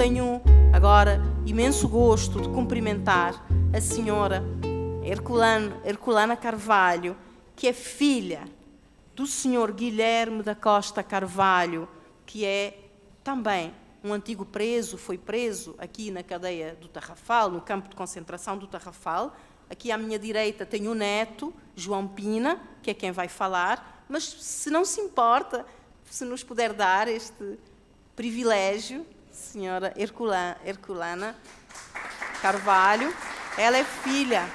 tenho agora imenso gosto de cumprimentar a senhora Herculana Carvalho, que é filha do senhor Guilherme da Costa Carvalho, que é também um antigo preso, foi preso aqui na cadeia do Tarrafal, no campo de concentração do Tarrafal. Aqui à minha direita tenho o neto, João Pina, que é quem vai falar, mas se não se importa, se nos puder dar este privilégio, senhora Herculana Carvalho, ela é filha.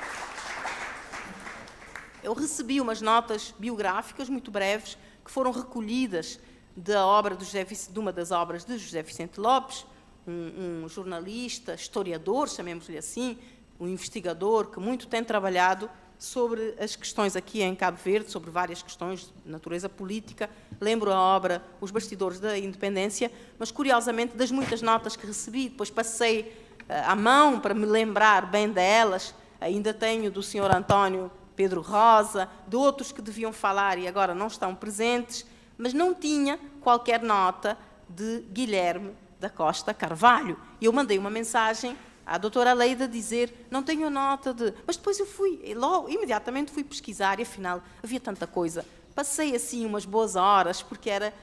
Eu recebi umas notas biográficas muito breves que foram recolhidas da obra de uma das obras de José Vicente Lopes, um jornalista, historiador, chamemos-lhe assim, um investigador que muito tem trabalhado sobre as questões aqui em Cabo Verde, sobre várias questões de natureza política. Lembro a obra Os Bastidores da Independência, mas, curiosamente, das muitas notas que recebi, depois passei à mão para me lembrar bem delas, ainda tenho do Sr. António Pedro Rosa, de outros que deviam falar e agora não estão presentes, mas não tinha qualquer nota de Guilherme da Costa Carvalho. E eu mandei uma mensagem à doutora Leida dizer, não tenho a nota de... Mas depois eu fui, logo, imediatamente fui pesquisar e, afinal, havia tanta coisa. Passei, assim, umas boas horas, porque era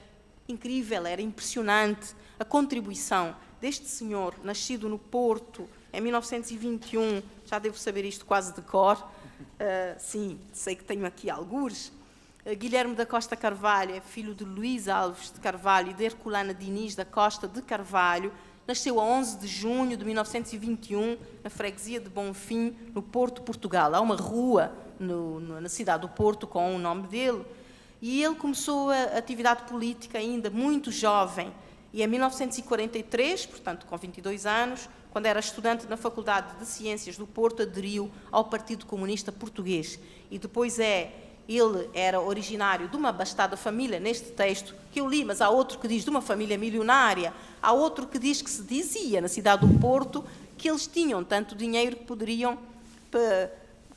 incrível, era impressionante a contribuição deste senhor, nascido no Porto, em 1921, já devo saber isto quase de cor. Sim, sei que tenho aqui algures. Guilherme da Costa Carvalho é filho de Luís Alves de Carvalho e de Herculana Diniz da Costa de Carvalho. Nasceu a 11 de junho de 1921, na freguesia de Bonfim, no Porto, Portugal. Há uma rua na cidade do Porto com o nome dele. E ele começou a atividade política ainda muito jovem. E em 1943, portanto com 22 anos, quando era estudante na Faculdade de Ciências do Porto, aderiu ao Partido Comunista Português. E depois ele era originário de uma abastada família, neste texto que eu li, mas há outro que diz de uma família milionária, há outro que diz que se dizia na cidade do Porto que eles tinham tanto dinheiro que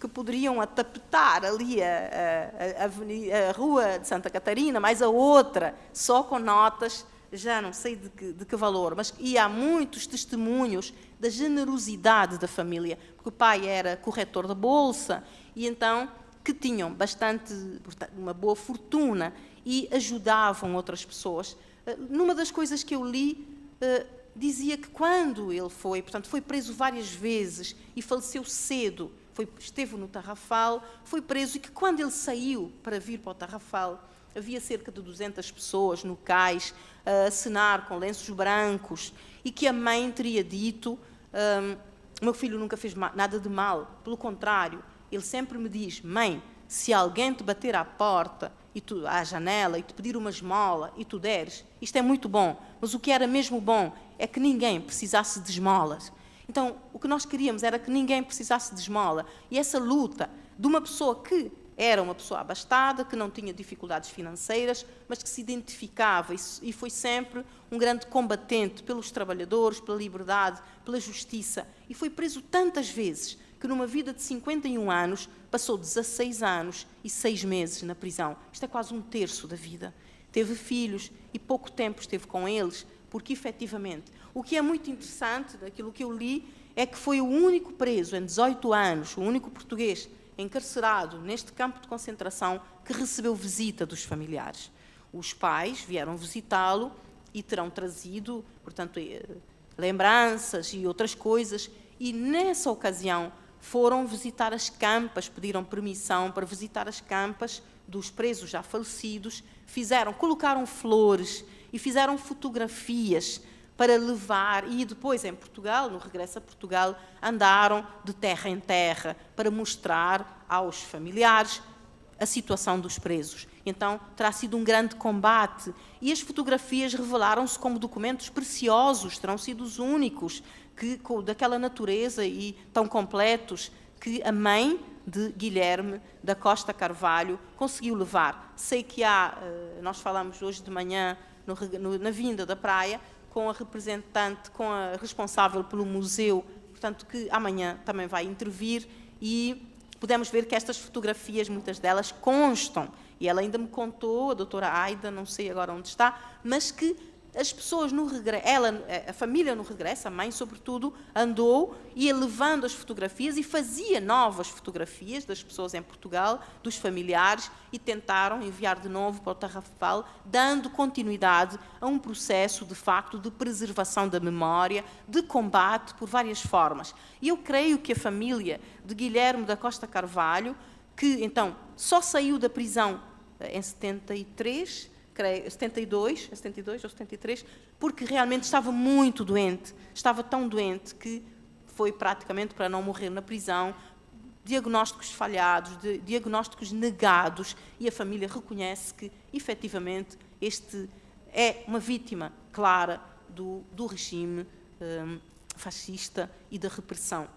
poderiam atapetar ali a Rua de Santa Catarina, mais a outra, só com notas, já não sei de que valor, mas e há muitos testemunhos da generosidade da família, porque o pai era corretor da bolsa e então que tinham uma boa fortuna e ajudavam outras pessoas. Numa das coisas que eu li, dizia que quando ele foi preso várias vezes e faleceu cedo, esteve no Tarrafal, foi preso, e que quando ele saiu para vir para o Tarrafal, havia cerca de 200 pessoas no cais a acenar com lenços brancos, e que a mãe teria dito, meu filho nunca fez nada de mal, pelo contrário, ele sempre me diz, mãe, se alguém te bater à porta, à janela, e te pedir uma esmola, e tu deres, isto é muito bom, mas o que era mesmo bom é que ninguém precisasse de esmolas. Então, o que nós queríamos era que ninguém precisasse de esmola. E essa luta de uma pessoa que era uma pessoa abastada, que não tinha dificuldades financeiras, mas que se identificava e foi sempre um grande combatente pelos trabalhadores, pela liberdade, pela justiça. E foi preso tantas vezes que numa vida de 51 anos passou 16 anos e 6 meses na prisão. Isto é quase um terço da vida. Teve filhos e pouco tempo esteve com eles, porque, efetivamente, o que é muito interessante daquilo que eu li é que foi o único preso em 18 anos, o único português encarcerado neste campo de concentração que recebeu visita dos familiares. Os pais vieram visitá-lo e terão trazido, portanto, lembranças e outras coisas, e nessa ocasião foram visitar as campas, pediram permissão para visitar as campas dos presos já falecidos, colocaram flores e fizeram fotografias para levar, e depois em Portugal, no regresso a Portugal, andaram de terra em terra para mostrar aos familiares a situação dos presos. Então, terá sido um grande combate, e as fotografias revelaram-se como documentos preciosos, terão sido os únicos daquela natureza e tão completos que a mãe de Guilherme da Costa Carvalho conseguiu levar. Sei que nós falamos hoje de manhã, na vinda da praia, com a representante, com a responsável pelo museu, portanto, que amanhã também vai intervir, e podemos ver que estas fotografias, muitas delas, constam. E ela ainda me contou, a doutora Aida, não sei agora onde está, mas que as pessoas no regresso, a família no regresso, a mãe sobretudo, andou, ia levando as fotografias e fazia novas fotografias das pessoas em Portugal, dos familiares, e tentaram enviar de novo para o Tarrafal, dando continuidade a um processo, de facto, de preservação da memória, de combate por várias formas. E eu creio que a família de Guilherme da Costa Carvalho, que então só saiu da prisão em 73, 72 ou 73, porque realmente estava muito doente, estava tão doente que foi praticamente para não morrer na prisão, diagnósticos falhados, diagnósticos negados, e a família reconhece que, efetivamente, este é uma vítima clara do regime fascista e da repressão.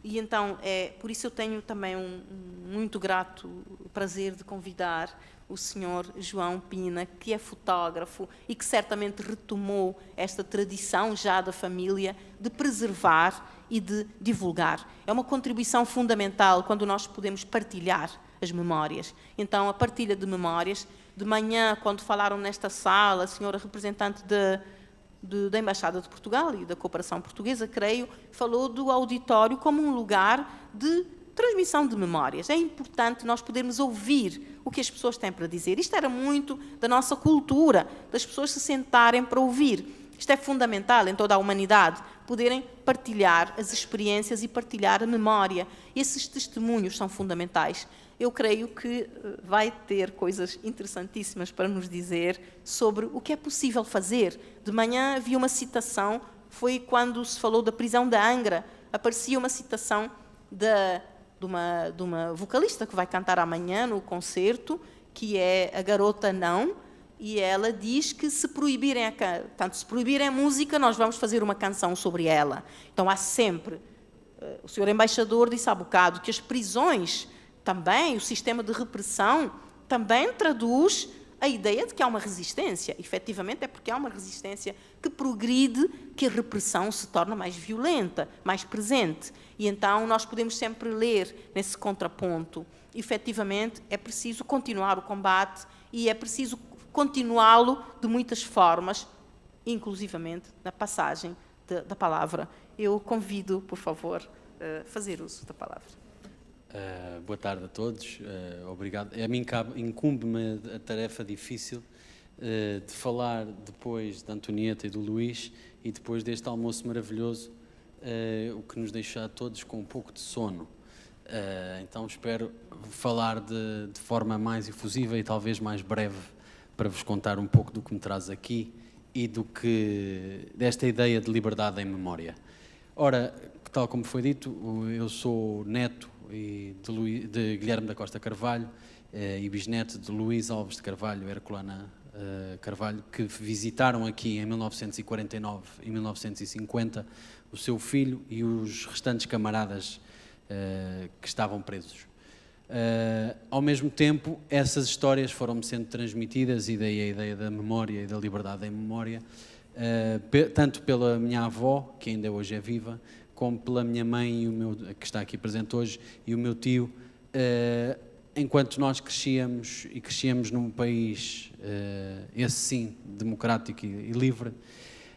E então, por isso eu tenho também um muito grato prazer de convidar o senhor João Pina, que é fotógrafo e que certamente retomou esta tradição já da família de preservar e de divulgar. É uma contribuição fundamental quando nós podemos partilhar as memórias. Então, a partilha de memórias, de manhã, quando falaram nesta sala, a senhora representante da Embaixada de Portugal e da Cooperação Portuguesa, creio, falou do auditório como um lugar de transmissão de memórias. É importante nós podermos ouvir o que as pessoas têm para dizer. Isto era muito da nossa cultura, das pessoas se sentarem para ouvir. Isto é fundamental em toda a humanidade, poderem partilhar as experiências e partilhar a memória. Esses testemunhos são fundamentais. Eu creio que vai ter coisas interessantíssimas para nos dizer sobre o que é possível fazer. De manhã havia uma citação, foi quando se falou da prisão da Angra, aparecia uma citação de uma vocalista que vai cantar amanhã no concerto, que é a Garota Não, e ela diz que se proibirem a música, nós vamos fazer uma canção sobre ela. Então há sempre, o senhor embaixador disse há bocado que as prisões também, o sistema de repressão, também traduz a ideia de que há uma resistência. Efetivamente é porque há uma resistência que progride, que a repressão se torna mais violenta, mais presente. E então nós podemos sempre ler nesse contraponto. Efetivamente é preciso continuar o combate e é preciso continuá-lo de muitas formas, inclusivamente na passagem da palavra. Eu convido, por favor, a fazer uso da palavra. Boa tarde a todos, obrigado. A mim incumbe-me a tarefa difícil de falar depois da Antonieta e do Luís e depois deste almoço maravilhoso, o que nos deixa a todos com um pouco de sono. Então espero falar de forma mais efusiva e talvez mais breve para vos contar um pouco do que me traz aqui e desta ideia de liberdade em memória. Ora, tal como foi dito, eu sou neto de Guilherme da Costa Carvalho e bisneto de Luís Alves de Carvalho e Herculana Carvalho, que visitaram aqui em 1949 e 1950 o seu filho e os restantes camaradas que estavam presos. Ao mesmo tempo, essas histórias foram-me sendo transmitidas, e daí a ideia da memória e da liberdade em memória, tanto pela minha avó, que ainda hoje é viva, como pela minha mãe, que está aqui presente hoje, e o meu tio, enquanto nós crescíamos num país, esse sim, democrático e livre,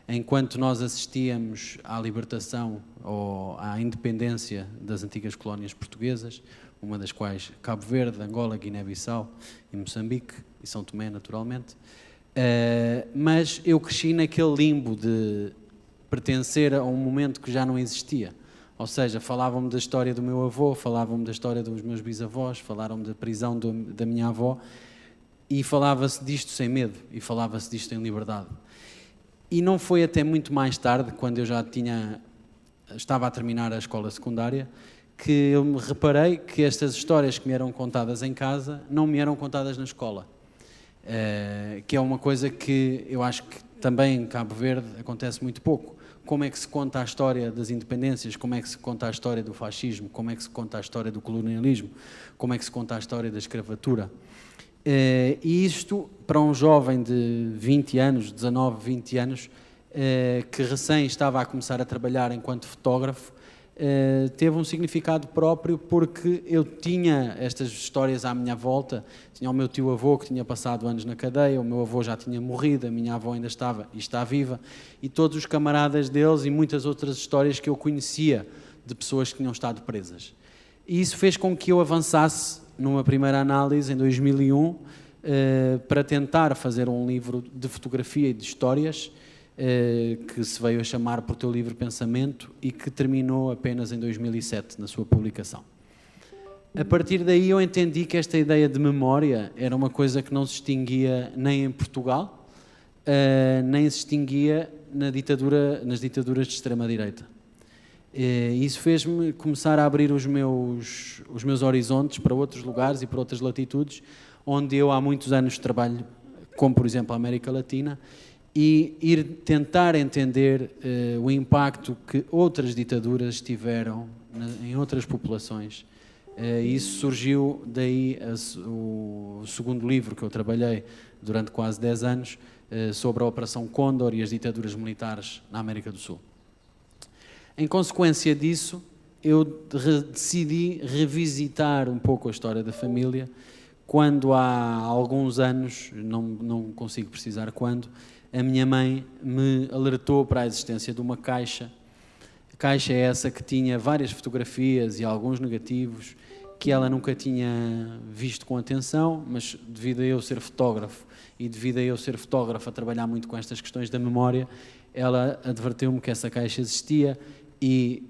enquanto nós assistíamos à libertação ou à independência das antigas colónias portuguesas, uma das quais Cabo Verde, Angola, Guiné-Bissau e Moçambique, e São Tomé, naturalmente, mas eu cresci naquele limbo de pertencer a um momento que já não existia. Ou seja, falavam-me da história do meu avô, falavam-me da história dos meus bisavós, falaram-me da prisão da minha avó, e falava-se disto sem medo, e falava-se disto em liberdade. E não foi até muito mais tarde, quando eu já estava a terminar a escola secundária, que eu me reparei que estas histórias que me eram contadas em casa não me eram contadas na escola. Que é uma coisa que eu acho que também em Cabo Verde acontece muito pouco. Como é que se conta a história das independências, como é que se conta a história do fascismo, como é que se conta a história do colonialismo, como é que se conta a história da escravatura. E isto, para um jovem de 20 anos, 19, 20 anos, que recém estava a começar a trabalhar enquanto fotógrafo, teve um significado próprio porque eu tinha estas histórias à minha volta. Tinha o meu tio-avô que tinha passado anos na cadeia, o meu avô já tinha morrido, a minha avó ainda estava e está viva, e todos os camaradas deles e muitas outras histórias que eu conhecia de pessoas que tinham estado presas. E isso fez com que eu avançasse numa primeira análise em 2001 para tentar fazer um livro de fotografia e de histórias que se veio a chamar Por Teu Livre Pensamento e que terminou apenas em 2007 na sua publicação. A partir daí eu entendi que esta ideia de memória era uma coisa que não se extinguia nem em Portugal, nem se extinguia nas ditaduras de extrema-direita. Isso fez-me começar a abrir os meus horizontes para outros lugares e para outras latitudes, onde eu há muitos anos trabalho, como por exemplo a América Latina, e ir tentar entender o impacto que outras ditaduras tiveram em outras populações. Isso surgiu daí o segundo livro que eu trabalhei durante quase 10 anos, sobre a Operação Cóndor e as ditaduras militares na América do Sul. Em consequência disso, eu decidi revisitar um pouco a história da família, quando há alguns anos, não consigo precisar quando, a minha mãe me alertou para a existência de uma caixa. A caixa é essa que tinha várias fotografias e alguns negativos que ela nunca tinha visto com atenção, mas devido a eu ser fotógrafo e devido a eu ser fotógrafo a trabalhar muito com estas questões da memória, ela adverteu-me que essa caixa existia e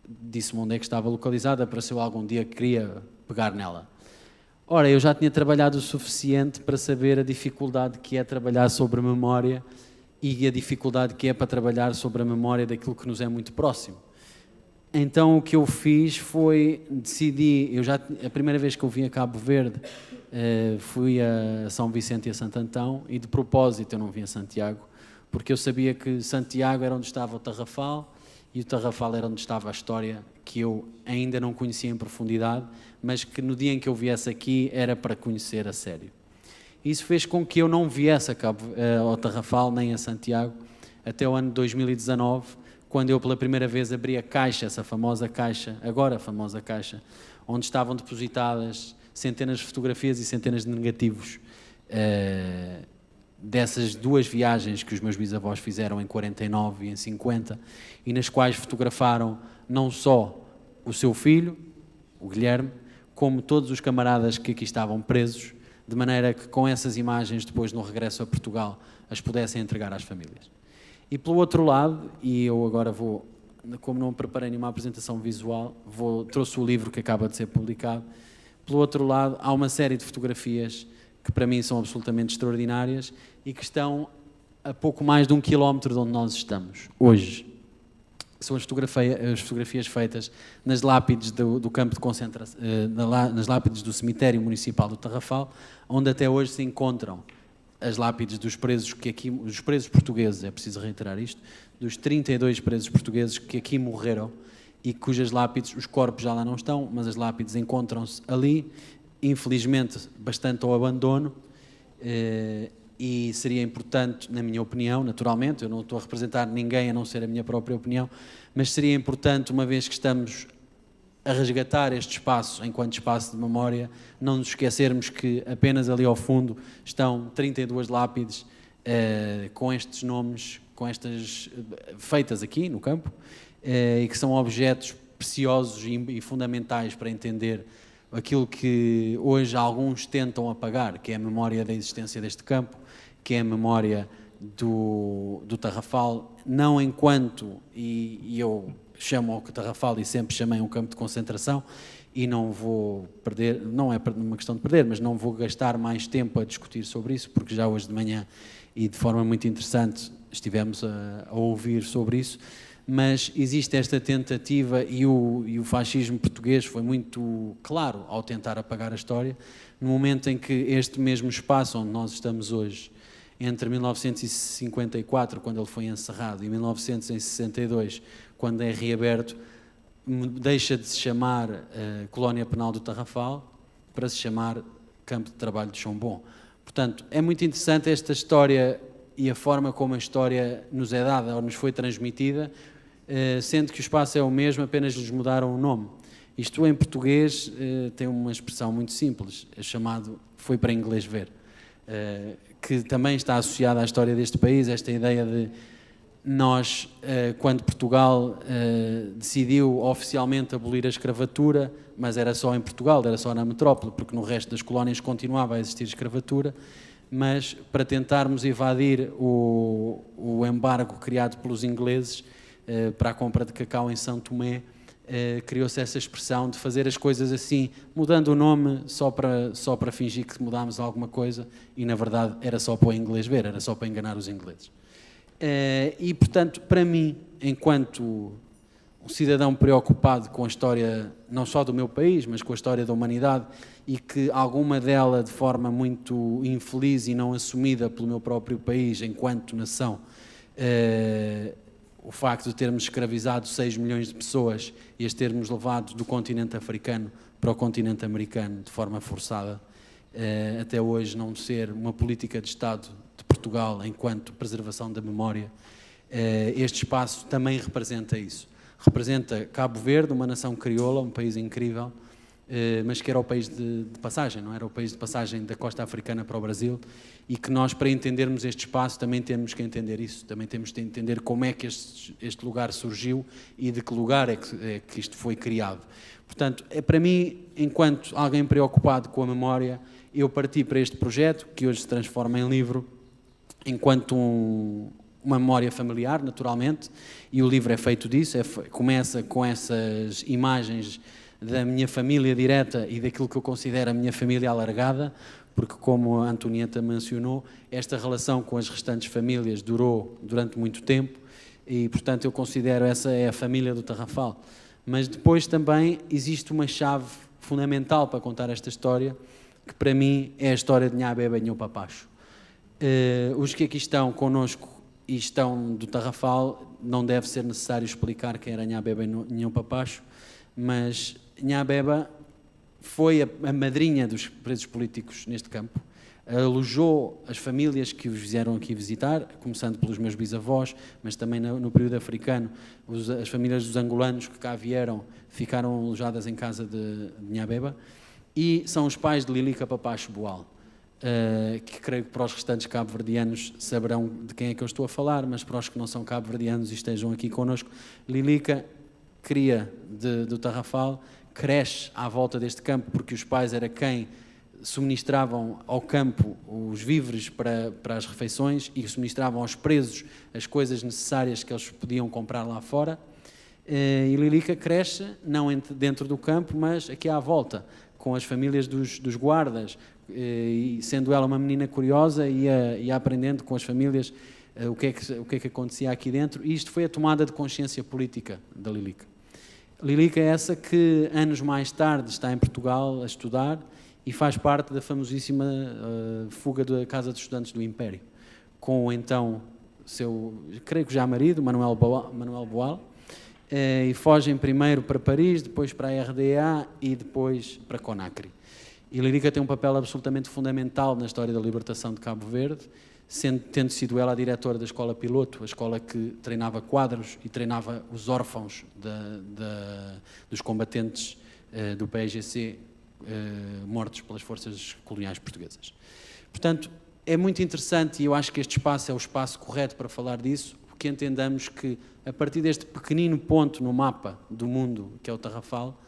disse-me onde é que estava localizada para se eu algum dia queria pegar nela. Ora, eu já tinha trabalhado o suficiente para saber a dificuldade que é trabalhar sobre a memória e a dificuldade que é para trabalhar sobre a memória daquilo que nos é muito próximo. Então o que eu fiz foi decidir, a primeira vez que eu vim a Cabo Verde fui a São Vicente e a Santo Antão e de propósito eu não vim a Santiago, porque eu sabia que Santiago era onde estava o Tarrafal e o Tarrafal era onde estava a história que eu ainda não conhecia em profundidade, mas que no dia em que eu viesse aqui era para conhecer a sério. Isso fez com que eu não viesse ao Tarrafal nem a Santiago até o ano de 2019, quando eu pela primeira vez abri a caixa, essa famosa caixa, agora a famosa caixa, onde estavam depositadas centenas de fotografias e centenas de negativos dessas duas viagens que os meus bisavós fizeram em 49 e em 50, e nas quais fotografaram não só o seu filho, o Guilherme, como todos os camaradas que aqui estavam presos, de maneira que com essas imagens, depois no regresso a Portugal, as pudessem entregar às famílias. E pelo outro lado, e eu agora vou, como não preparei nenhuma apresentação visual, trouxe o livro que acaba de ser publicado. Pelo outro lado, há uma série de fotografias que para mim são absolutamente extraordinárias e que estão a pouco mais de 1 quilómetro de onde nós estamos hoje. São as fotografias feitas nas lápides do campo de concentração, nas lápides do cemitério municipal do Tarrafal, onde até hoje se encontram as lápides dos presos dos presos portugueses, é preciso reiterar isto, dos 32 presos portugueses que aqui morreram e cujas lápides, os corpos já lá não estão, mas as lápides encontram-se ali, infelizmente bastante ao abandono, e seria importante, na minha opinião, naturalmente, eu não estou a representar ninguém a não ser a minha própria opinião, mas seria importante, uma vez que estamos a resgatar este espaço enquanto espaço de memória, não nos esquecermos que apenas ali ao fundo estão 32 lápides com estes nomes, feitas aqui no campo, e que são objetos preciosos e fundamentais para entender aquilo que hoje alguns tentam apagar, que é a memória da existência deste campo, que é a memória do Tarrafal, não enquanto, e eu chamo ao Tarrafal e sempre chamei um campo de concentração, e não vou perder, não é uma questão de perder, mas não vou gastar mais tempo a discutir sobre isso, porque já hoje de manhã, e de forma muito interessante, estivemos a ouvir sobre isso, mas existe esta tentativa e o fascismo português foi muito claro ao tentar apagar a história, no momento em que este mesmo espaço onde nós estamos hoje, entre 1954, quando ele foi encerrado, e 1962, quando é reaberto, deixa de se chamar Colónia Penal do Tarrafal para se chamar Campo de Trabalho de Chombom. Portanto, é muito interessante esta história e a forma como a história nos é dada ou nos foi transmitida, sendo que o espaço é o mesmo, apenas lhes mudaram o nome. Isto em português tem uma expressão muito simples, é chamado "foi para inglês ver", que também está associada à história deste país, esta ideia de nós, quando Portugal decidiu oficialmente abolir a escravatura, mas era só em Portugal, era só na metrópole, porque no resto das colónias continuava a existir escravatura, mas para tentarmos evadir o embargo criado pelos ingleses para a compra de cacau em São Tomé, criou-se essa expressão de fazer as coisas assim, mudando o nome só para fingir que mudámos alguma coisa, e na verdade era só para o inglês ver, era só para enganar os ingleses. E portanto, para mim, enquanto um cidadão preocupado com a história não só do meu país, mas com a história da humanidade, e que alguma dela de forma muito infeliz e não assumida pelo meu próprio país enquanto nação, o facto de termos escravizado 6 milhões de pessoas e as termos levado do continente africano para o continente americano de forma forçada, até hoje não ser uma política de Estado de Portugal enquanto preservação da memória, este espaço também representa isso. Representa Cabo Verde, uma nação crioula, um país incrível, mas que era o país de passagem, não era o país de passagem da costa africana para o Brasil, e que nós, para entendermos este espaço, também temos que entender isso, também temos de entender como é que este lugar surgiu e de que lugar é que isto foi criado. Portanto, para mim, enquanto alguém preocupado com a memória, eu parti para este projeto, que hoje se transforma em livro, enquanto uma memória familiar, naturalmente, e o livro é feito disso, começa com essas imagens da minha família direta e daquilo que eu considero a minha família alargada, porque, como a Antonieta mencionou, esta relação com as restantes famílias durou durante muito tempo e, portanto, eu considero essa é a família do Tarrafal. Mas depois também existe uma chave fundamental para contar esta história, que para mim é a história de Nha Beba e Nhô Papacho. Os que aqui estão connosco e estão do Tarrafal, não deve ser necessário explicar quem era Nha Beba e Nhô Papacho, mas Nha Beba foi a madrinha dos presos políticos neste campo, alojou as famílias que os vieram aqui visitar, começando pelos meus bisavós, mas também no período africano, as famílias dos angolanos que cá vieram ficaram alojadas em casa de Nha Beba, e são os pais de Lilica Papacho Boal, que creio que para os restantes cabo-verdianos saberão de quem é que eu estou a falar, mas para os que não são cabo-verdianos e estejam aqui connosco, Lilica, cria do Tarrafal, cresce à volta deste campo, porque os pais era quem suministravam ao campo os víveres para as refeições e suministravam aos presos as coisas necessárias que eles podiam comprar lá fora. E Lilica cresce, não dentro do campo, mas aqui à volta, com as famílias dos guardas, e sendo ela uma menina curiosa, ia aprendendo com as famílias o que é que acontecia aqui dentro, e isto foi a tomada de consciência política da Lilica. Lilica é essa que, anos mais tarde, está em Portugal a estudar e faz parte da famosíssima fuga da Casa de Estudantes do Império, com o então seu, creio que já marido, Manuel Boal, e fogem primeiro para Paris, depois para a RDA e depois para Conakry. E Lilica tem um papel absolutamente fundamental na história da libertação de Cabo Verde, tendo sido ela a diretora da escola piloto, a escola que treinava quadros e treinava os órfãos dos combatentes do PAIGC mortos pelas forças coloniais portuguesas. Portanto, é muito interessante, e eu acho que este espaço é o espaço correto para falar disso, porque entendamos que, a partir deste pequenino ponto no mapa do mundo, que é o Tarrafal,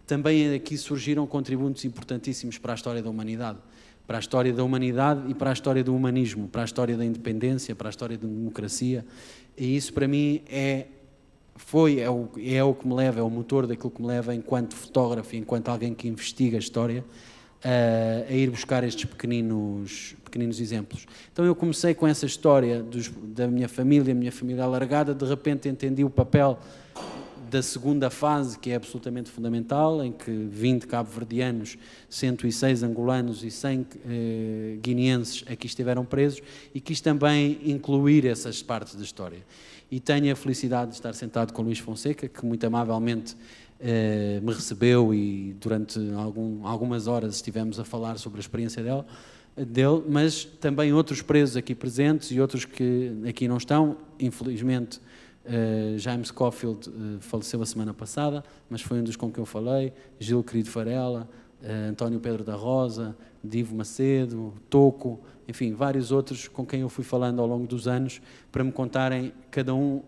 também aqui surgiram contributos importantíssimos para a história da humanidade. Para a história da humanidade e para a história do humanismo, para a história da independência, para a história da democracia, e isso para mim é o que me leva, é o motor daquilo que me leva enquanto fotógrafo, enquanto alguém que investiga a história, a ir buscar estes pequeninos exemplos. Então eu comecei com essa história da minha família alargada, de repente entendi o papel da segunda fase, que é absolutamente fundamental, em que 20 cabo-verdianos, 106 angolanos e 100 guineenses aqui estiveram presos, e quis também incluir essas partes da história. E tenho a felicidade de estar sentado com Luís Fonseca, que muito amavelmente me recebeu, e durante algumas horas estivemos a falar sobre a experiência dele, mas também outros presos aqui presentes e outros que aqui não estão, infelizmente, James Caulfield faleceu a semana passada, mas foi um dos com quem eu falei, Gil Querido Farela, António Pedro da Rosa, Divo Macedo, Toco, enfim, vários outros com quem eu fui falando ao longo dos anos para me contarem cada um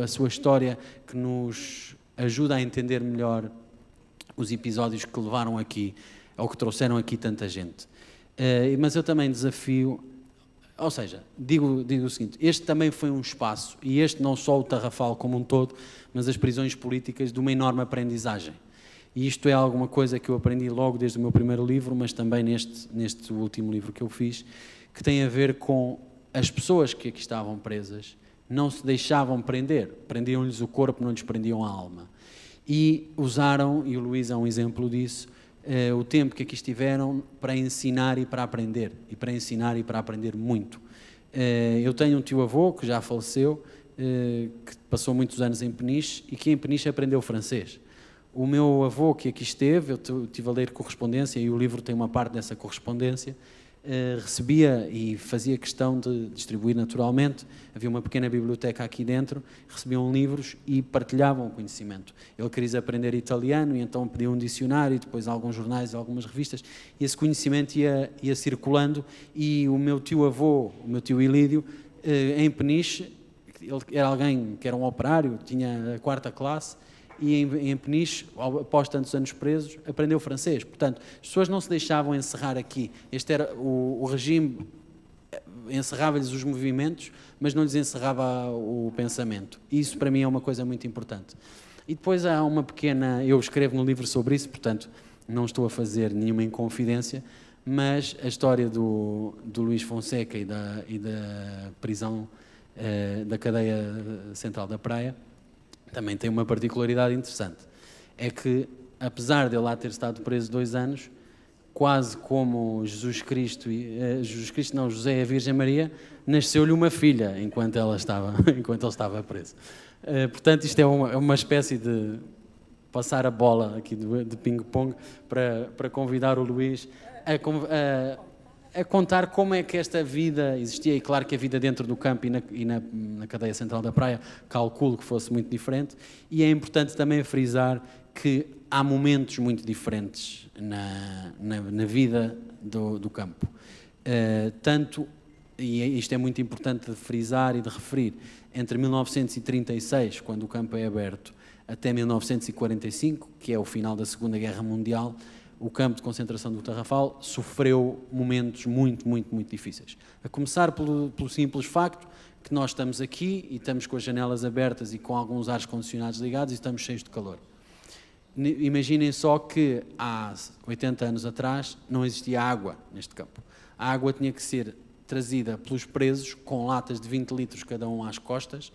a sua história, que nos ajuda a entender melhor os episódios que levaram aqui, ou que trouxeram aqui tanta gente. Mas eu também desafio, ou seja, digo o seguinte, este também foi um espaço, e este não só o Tarrafal como um todo, mas as prisões políticas, de uma enorme aprendizagem. E isto é alguma coisa que eu aprendi logo desde o meu primeiro livro, mas também neste último livro que eu fiz, que tem a ver com as pessoas que aqui estavam presas, não se deixavam prender, prendiam-lhes o corpo, não lhes prendiam a alma. E usaram, e o Luís é um exemplo disso, o tempo que aqui estiveram para ensinar e para aprender, e para ensinar e para aprender muito. Eu tenho um tio-avô que já faleceu, que passou muitos anos em Peniche e que em Peniche aprendeu francês. O meu avô que aqui esteve, eu estive a ler correspondência e o livro tem uma parte dessa correspondência, recebia e fazia questão de distribuir naturalmente. Havia uma pequena biblioteca aqui dentro, recebiam livros e partilhavam o conhecimento. Ele queria aprender italiano e então pediu um dicionário e depois alguns jornais e algumas revistas, e esse conhecimento ia circulando. E o meu tio-avô, o meu tio Ilídio, em Peniche, ele era alguém que era um operário, tinha a 4ª classe, e em Peniche, após tantos anos presos, aprendeu francês. Portanto, as pessoas não se deixavam encerrar aqui. Este era o regime, encerrava-lhes os movimentos, mas não lhes encerrava o pensamento. Isso para mim é uma coisa muito importante. E depois há uma pequena, eu escrevo no livro sobre isso, portanto não estou a fazer nenhuma inconfidência, mas a história do Luís Fonseca e da prisão da cadeia central da Praia também tem uma particularidade interessante. É que, apesar de ele lá ter estado preso 2 anos, quase como José e a Virgem Maria, nasceu-lhe uma filha enquanto ele estava preso. Portanto, isto é uma espécie de passar a bola aqui de ping-pong para convidar o Luís a contar como é que esta vida existia. E claro que a vida dentro do campo e na cadeia central da Praia, calculo que fosse muito diferente, e é importante também frisar que há momentos muito diferentes na vida do campo. Tanto, e isto é muito importante de frisar e de referir, entre 1936, quando o campo é aberto, até 1945, que é o final da Segunda Guerra Mundial, o campo de concentração do Tarrafal sofreu momentos muito, muito, muito difíceis. A começar pelo simples facto que nós estamos aqui e estamos com as janelas abertas e com alguns ares condicionados ligados e estamos cheios de calor. Imaginem só que há 80 anos atrás não existia água neste campo. A água tinha que ser trazida pelos presos com latas de 20 litros cada um às costas,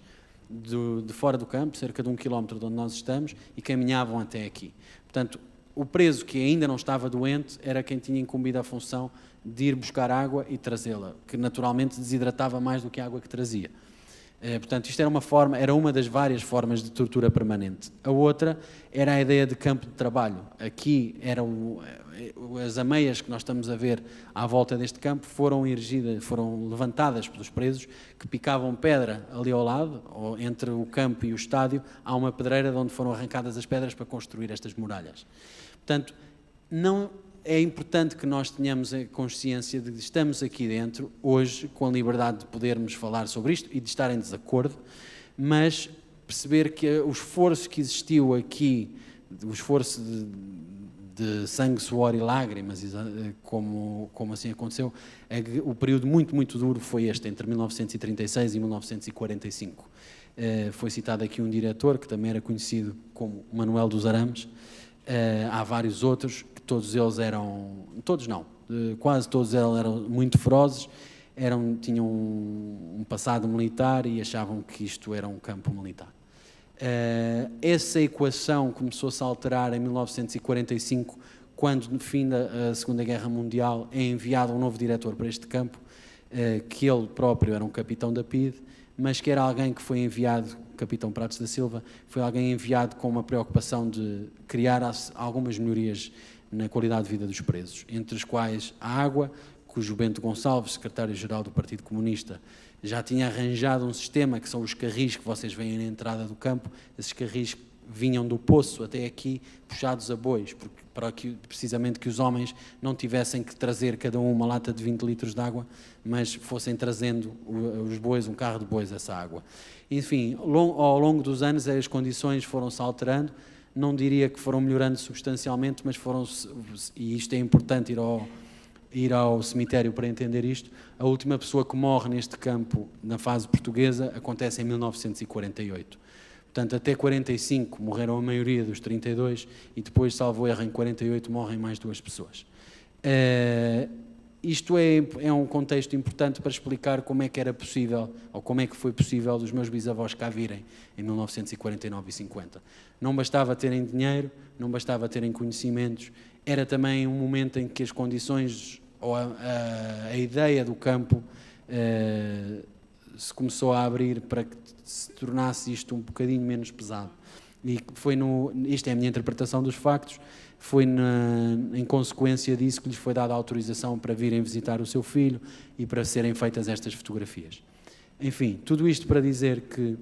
de fora do campo, cerca de 1 quilómetro de onde nós estamos, e caminhavam até aqui. Portanto, o preso que ainda não estava doente era quem tinha incumbido a função de ir buscar água e trazê-la, que naturalmente desidratava mais do que a água que trazia. Portanto, isto era uma das várias formas de tortura permanente. A outra era a ideia de campo de trabalho. Aqui as ameias que nós estamos a ver à volta deste campo foram levantadas pelos presos que picavam pedra ali ao lado, ou entre o campo e o estádio, há uma pedreira de onde foram arrancadas as pedras para construir estas muralhas. Portanto, não é importante que nós tenhamos a consciência de que estamos aqui dentro, hoje, com a liberdade de podermos falar sobre isto e de estar em desacordo, mas perceber que o esforço que existiu aqui, o esforço de sangue, suor e lágrimas, como assim aconteceu, o período muito, muito duro foi este, entre 1936 e 1945. Foi citado aqui um diretor, que também era conhecido como Manuel dos Arames. Há vários outros, que todos eles quase todos eles eram muito ferozes, tinham um passado militar e achavam que isto era um campo militar. Essa equação começou-se a alterar em 1945, quando, no fim da Segunda Guerra Mundial, é enviado um novo diretor para este campo, que ele próprio era um capitão da PIDE, mas que era alguém que foi enviado, capitão Pratos da Silva, foi alguém enviado com uma preocupação de criar algumas melhorias na qualidade de vida dos presos, entre as quais a água, cujo Bento Gonçalves, secretário-geral do Partido Comunista, já tinha arranjado um sistema, que são os carris que vocês veem na entrada do campo. Esses carris vinham do poço até aqui, puxados a bois, precisamente que os homens não tivessem que trazer cada um uma lata de 20 litros de água, mas fossem trazendo os bois, um carro de bois, essa água. Enfim, ao longo dos anos as condições foram-se alterando, não diria que foram melhorando substancialmente, mas e isto é importante ir ao cemitério para entender isto. A última pessoa que morre neste campo, na fase portuguesa, acontece em 1948. Portanto, até 45 morreram a maioria dos 32 e depois, salvo erro, em 48 morrem mais 2 pessoas. Isto é um contexto importante para explicar como é que era possível, ou como é que foi possível os meus bisavós cá virem em 1949 e 50. Não bastava terem dinheiro, não bastava terem conhecimentos, era também um momento em que as condições, ou a ideia do campo se começou a abrir para que se tornasse isto um bocadinho menos pesado. E isto é a minha interpretação dos factos, foi em consequência disso que lhes foi dada a autorização para virem visitar o seu filho e para serem feitas estas fotografias. Enfim, tudo isto para dizer que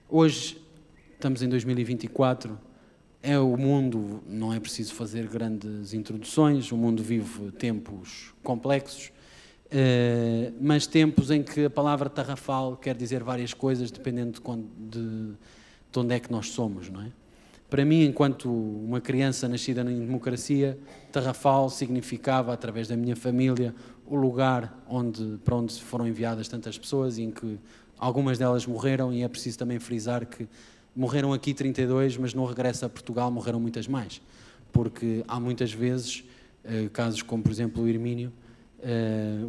hoje estamos em 2024, o mundo, não é preciso fazer grandes introduções, o mundo vive tempos complexos, mas tempos em que a palavra tarrafal quer dizer várias coisas, dependendo de onde é que nós somos, não é? Para mim, enquanto uma criança nascida em democracia, Tarrafal significava, através da minha família, o lugar para onde foram enviadas tantas pessoas e em que algumas delas morreram, e é preciso também frisar que morreram aqui 32, mas no regresso a Portugal morreram muitas mais, porque há muitas vezes casos como, por exemplo, o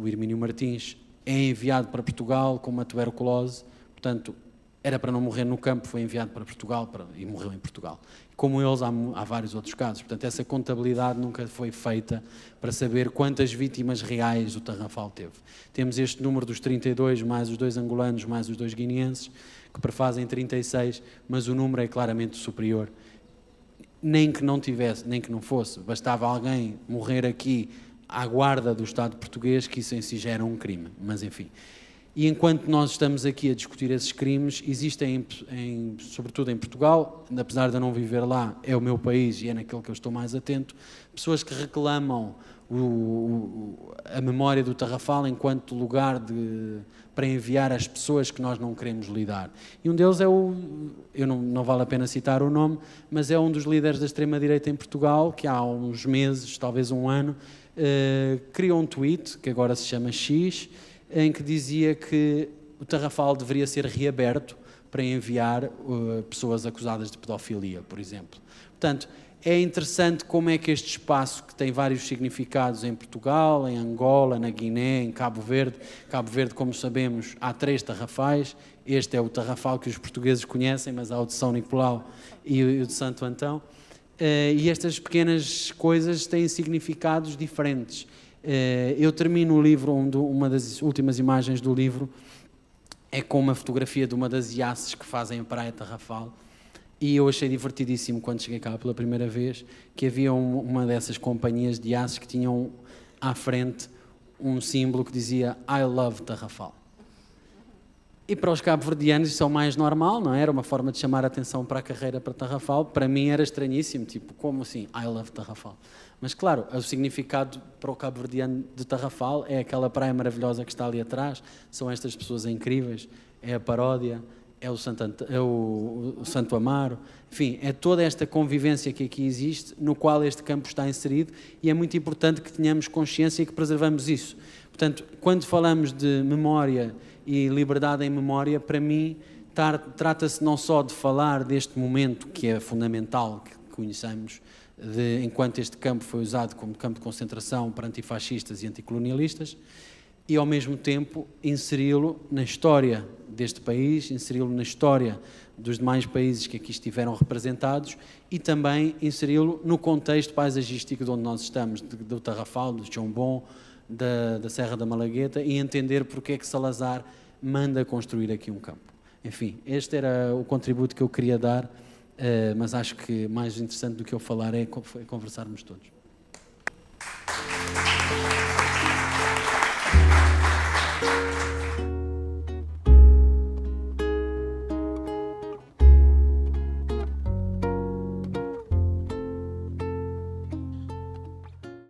Hermínio Martins é enviado para Portugal com uma tuberculose, portanto, era para não morrer no campo, foi enviado para Portugal e morreu em Portugal. Como eles, há vários outros casos. Portanto, essa contabilidade nunca foi feita para saber quantas vítimas reais o Tarrafal teve. Temos este número dos 32, mais os 2 angolanos, mais os 2 guineenses, que prefazem 36, mas o número é claramente superior. Nem que não tivesse, nem que não fosse, bastava alguém morrer aqui à guarda do Estado português, que isso em si já era um crime. Mas, enfim. E enquanto nós estamos aqui a discutir esses crimes, existem, sobretudo em Portugal, apesar de eu não viver lá, é o meu país e é naquele que eu estou mais atento, pessoas que reclamam a memória do Tarrafal enquanto lugar para enviar as pessoas que nós não queremos lidar. E um deles eu não vale a pena citar o nome, mas é um dos líderes da extrema-direita em Portugal, que há uns meses, talvez um ano, criou um tweet, que agora se chama X, em que dizia que o Tarrafal deveria ser reaberto para enviar pessoas acusadas de pedofilia, por exemplo. Portanto, é interessante como é que este espaço, que tem vários significados em Portugal, em Angola, na Guiné, em Cabo Verde, como sabemos, há 3 Tarrafais, este é o Tarrafal que os portugueses conhecem, mas há o de São Nicolau e o de Santo Antão, e estas pequenas coisas têm significados diferentes. Eu termino o livro, uma das últimas imagens do livro é com uma fotografia de uma das iaces que fazem a Praia Tarrafal, e eu achei divertidíssimo quando cheguei cá pela primeira vez que havia uma dessas companhias de iaces que tinham à frente um símbolo que dizia I love Tarrafal. E para os cabo-verdianos isso é o mais normal, não é? Era uma forma de chamar a atenção para a carreira para Tarrafal. Para mim era estranhíssimo, tipo, como assim? I love Tarrafal. Mas claro, o significado para o cabo-verdiano de Tarrafal é aquela praia maravilhosa que está ali atrás, são estas pessoas incríveis, é a paródia, é o Santo Amaro, enfim, é toda esta convivência que aqui existe, no qual este campo está inserido, e é muito importante que tenhamos consciência e que preservamos isso. Portanto, quando falamos de memória e liberdade em memória, para mim, trata-se não só de falar deste momento que é fundamental que conheçamos, enquanto este campo foi usado como campo de concentração para antifascistas e anticolonialistas, e ao mesmo tempo inseri-lo na história deste país, inseri-lo na história dos demais países que aqui estiveram representados e também inseri-lo no contexto paisagístico de onde nós estamos, do Tarrafal, do Chombom, da Serra da Malagueta, e entender porque é que Salazar manda construir aqui um campo. Enfim, este era o contributo que eu queria dar, mas acho que mais interessante do que eu falar é conversarmos todos.